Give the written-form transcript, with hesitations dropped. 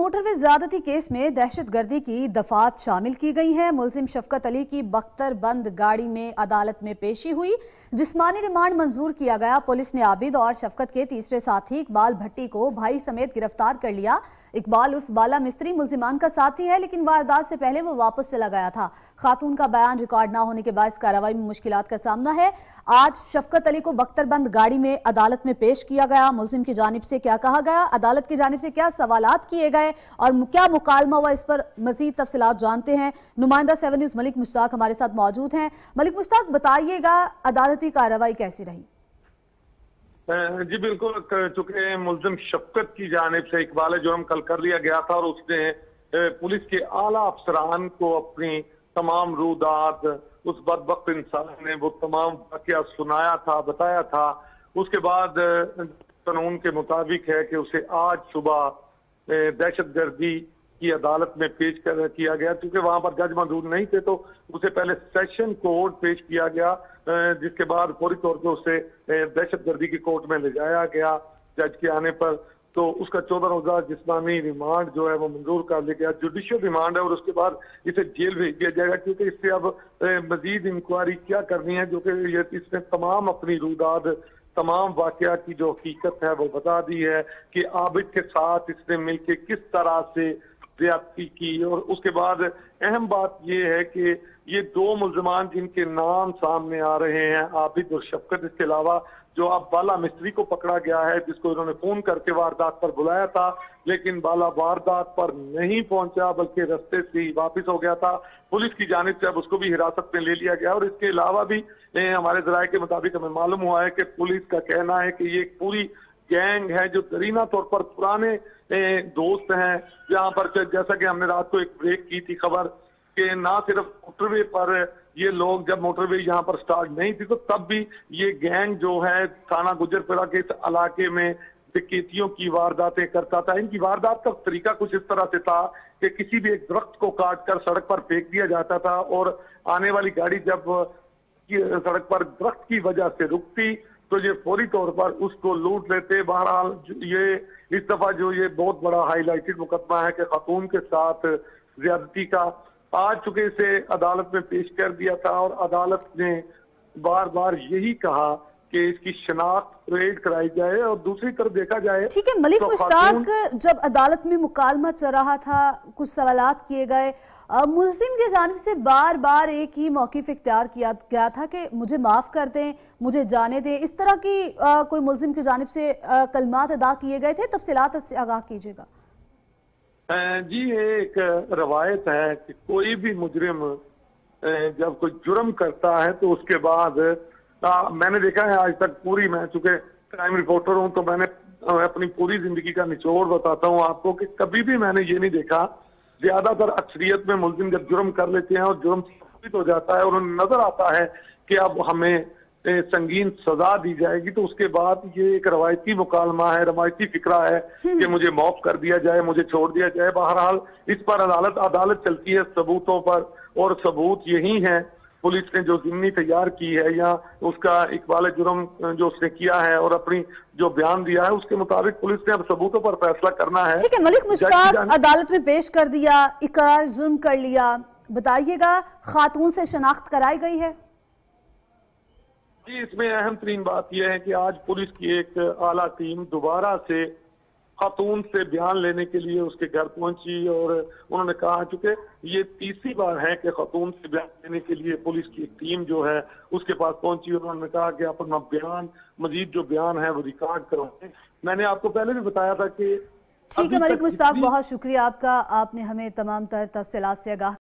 Motorway ज्यादती case में दहशतगर्दी की दफात शामिल की गई हैं। मुलजिम शफकत अली की बख्तरबंद गाड़ी में अदालत में पेशी हुई। जिस्मानी रिमांड मंजूर किया गया। पुलिस ने आबिद और शफकत के तीसरे साथी इकबाल भट्टी को भाई समेत गिरफ्तार कर लिया। इकबाल उर्फ बाला मिस्त्री मुलजिमान का साथी है, लेकिन वारदात से पहले वो वापस चला गया था। खातून का बयान रिकॉर्ड न होने के बाद कार्रवाई में मुश्किलात का सामना है। आज शफकत अली को बख्तरबंद गाड़ी में अदालत में पेश किया गया। मुलजिम की जानिब से क्या कहा गया, अदालत की जानिब से क्या सवालात किए गए और क्या मुकालमा हुआ, इस पर मजीद तफसीलात जानते हैं। नुमाइंदा 7 न्यूज़ मलिक मुश्ताक हमारे साथ मौजूद हैं। मलिक मुश्ताक, बताइएगा अदालती कार्रवाई कैसी रही? जी बिल्कुल, चूंकि मुलजिम शफकत की जानिब से इकबाल जुर्म कल कर लिया गया था और उसने पुलिस के आला अफसरान को अपनी तमाम रूदात उस बदबख्त इंसान ने वो तमाम वाकया सुनाया था, बताया था। उसके बाद कानून के मुताबिक है कि उसे आज सुबह दहशतगर्दी की अदालत में पेश किया गया। क्योंकि वहां पर जज मौजूद नहीं थे तो उसे पहले सेशन कोर्ट पेश किया गया, जिसके बाद फौरी तौर पर उसे दहशतगर्दी की कोर्ट में ले जाया गया। जज के आने पर तो उसका 14 रोजा जिस्मानी रिमांड जो है वो मंजूर कर लिया गया। जुडिशियल रिमांड है और उसके बाद इसे जेल भेज दिया जाएगा, क्योंकि इससे अब मजीद इंक्वायरी क्या करनी है, जो कि इसने तमाम अपनी रूदात तमाम वाकया की जो हकीकत है वो बता दी है कि आबिद के साथ इसने मिलकर किस तरह से ज्यादती की। और उसके बाद अहम बात यह है कि ये दो मुलजमान जिनके नाम सामने आ रहे हैं, आबिद और शफकत, इसके अलावा जो अब बाला मिस्त्री को पकड़ा गया है, जिसको इन्होंने फोन करके वारदात पर बुलाया था, लेकिन बाला वारदात पर नहीं पहुंचा बल्कि रास्ते से ही वापिस हो गया था। पुलिस की जानिब से अब उसको भी हिरासत में ले लिया गया। और इसके अलावा भी हमारे जराये के मुताबिक हमें मालूम हुआ है कि पुलिस का कहना है कि ये एक पूरी गैंग है जो दरीना तौर पर पुराने दोस्त हैं। यहाँ पर जैसा कि हमने रात को एक ब्रेक की थी खबर कि ना सिर्फ मोटरवे पर ये लोग, जब मोटरवे यहाँ पर स्टार्ट नहीं थी तो तब भी ये गैंग जो है थाना गुजरपुरा के इस इलाके में डकैतियों की वारदातें करता था। इनकी वारदात का तरीका कुछ इस तरह से था कि किसी भी एक दरख्त को काट कर सड़क पर फेंक दिया जाता था और आने वाली गाड़ी जब सड़क पर दरख्त की वजह से रुकती तो ये फौरी तौर पर उसको लूट लेते। बहरहाल ये इस दफा जो ये बहुत बड़ा हाईलाइटेड मुकदमा है कि खातून के साथ ज्यादती का, आज चुके इसे अदालत में पेश कर दिया था और अदालत ने बार बार यही कहा कि इसकी शनाख्त रेड कराई जाए और दूसरी तरफ देखा जाए। ठीक है मलिक मुश्ताक, जब अदालत में मुकालमा चल रहा था, कुछ सवालात किए गए, मुलजिम की जानिब से बार बार एक ही मौक़िफ़ इख्तियार किया गया था कि मुझे माफ कर दें, मुझे जाने दें। इस तरह की कोई मुलजिम की जानिब से कलमात अदा किए गए थे? तफसीलात से आगाह कीजिएगा। जी, ये एक रवायत है कि कोई भी मुजरिम जब कोई जुर्म करता है तो उसके बाद मैंने देखा है आज तक पूरी, मैं चूंकि क्राइम रिपोर्टर हूं तो मैंने अपनी पूरी जिंदगी का निचोड़ बताता हूं आपको कि कभी भी मैंने ये नहीं देखा, ज्यादातर अक्सरियत में मुलजिम जब जुर्म कर लेते हैं और जुर्म साबित हो जाता है और उन्हें नजर आता है कि अब हमें संगीन सजा दी जाएगी तो उसके बाद ये एक रवायती मुकालमा है, रवायती फिक्रा है कि मुझे माफ कर दिया जाए, मुझे छोड़ दिया जाए। बहरहाल इस पर अदालत चलती है सबूतों पर और सबूत यही है। पुलिस ने जो जिम्नी तैयार की है या उसका इकबाल जुर्म जो उसने किया है और अपनी जो बयान दिया है उसके मुताबिक पुलिस ने अब सबूतों पर फैसला करना है। ठीक है मलिक मुश्ताक, अदालत में पेश कर दिया, इकरार जुर्म कर लिया, बताइएगा खातून से शनाख्त कराई गई है? जी, इसमें अहम तरीन बात यह है कि आज पुलिस की एक आला टीम दोबारा से खातून से बयान लेने के लिए उसके घर पहुंची और उन्होंने कहा, चूंकि ये तीसरी बार है कि खातून से बयान लेने के लिए पुलिस की एक टीम जो है उसके पास पहुंची। उन्होंने कहा कि अपना बयान, मजीद जो बयान है वो रिकॉर्ड करवाएं। मैंने आपको पहले भी बताया था कि ठीक है मलिक मुश्ताक, बहुत शुक्रिया आपका, आपने हमें तमाम तर तफसीलात से आगाह